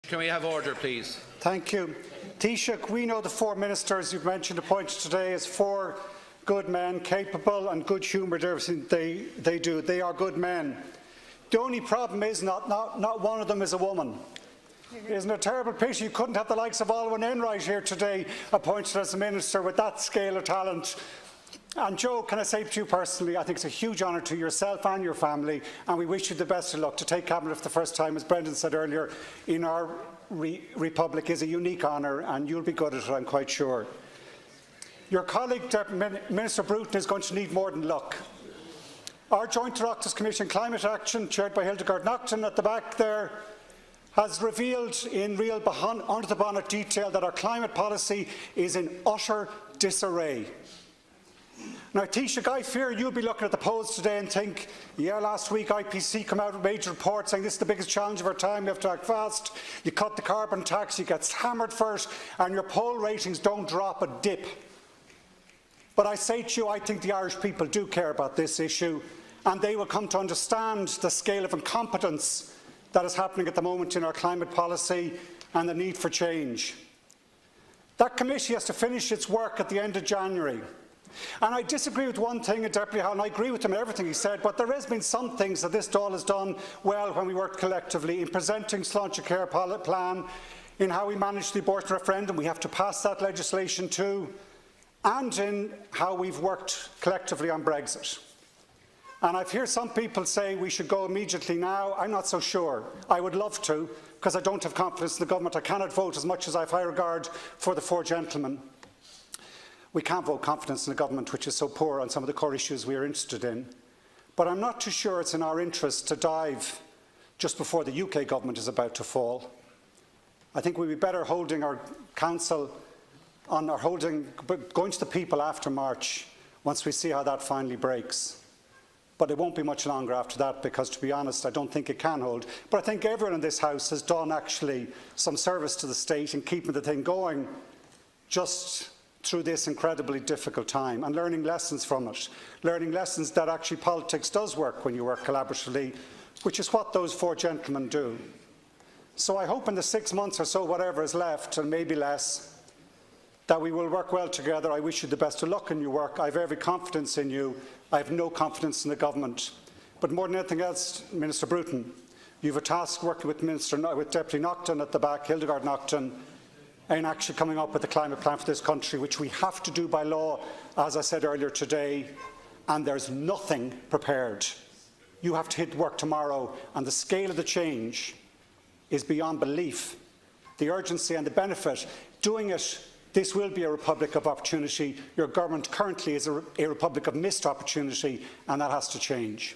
Can we have order, please? Thank you. Taoiseach, we know the four ministers you've mentioned appointed today as four good men, capable and good-humoured everything they do. They are good men. The only problem is not one of them is a woman. Isn't it a terrible pity you couldn't have the likes of Alwyn Enright here today appointed as a minister with that scale of talent? And Joe, can I say to you personally, I think it's a huge honour to yourself and your family, and we wish you the best of luck. To take Cabinet for the first time, as Brendan said earlier, in our republic is a unique honour, and you'll be good at it, I'm quite sure. Your colleague, Minister Bruton, is going to need more than luck. Our joint Oireachtas Commission on Climate Action, chaired by Hildegard Naughton at the back there, has revealed in real under-the-bonnet detail that our climate policy is in utter disarray. Now, Taoiseach, I fear you'll be looking at the polls today and think, yeah, last week IPC came out with a major report saying this is the biggest challenge of our time, we have to act fast. You cut the carbon tax, you get hammered first, and your poll ratings don't drop a dip. But I say to you, I think the Irish people do care about this issue, and they will come to understand the scale of incompetence that is happening at the moment in our climate policy and the need for change. That committee has to finish its work at the end of January. And I disagree with one thing in Deputy Howell, and I agree with him in everything he said, but there has been some things that this Dáil has done well when we worked collectively in presenting Sláinte Care plan, in how we managed the abortion referendum, we have to pass that legislation too, and in how we've worked collectively on Brexit. And I've heard some people say we should go immediately now. I'm not so sure. I would love to, because I don't have confidence in the government. I cannot vote as much as I have high regard for the four gentlemen. We can't vote confidence in a government which is so poor on some of the core issues we are interested in. But I'm not too sure it's in our interest to dive just before the UK government is about to fall. I think we'd be better holding our council on going to the people after March once we see how that finally breaks. But it won't be much longer after that because, to be honest, I don't think it can hold. But I think everyone in this House has done actually some service to the state in keeping the thing going just through this incredibly difficult time and learning lessons from it. Learning lessons that actually politics does work when you work collaboratively, which is what those four gentlemen do. So I hope in the 6 months or so, whatever is left, and maybe less, that we will work well together. I wish you the best of luck in your work. I have every confidence in you. I have no confidence in the government. But more than anything else, Minister Bruton, you have a task working with Deputy Naughton at the back, Hildegard Naughton, in actually coming up with a climate plan for this country, which we have to do by law, as I said earlier today, and there's nothing prepared. You have to hit work tomorrow, and the scale of the change is beyond belief. The urgency and the benefit, doing it. This will be a republic of opportunity. Your government currently is a republic of missed opportunity, and that has to change.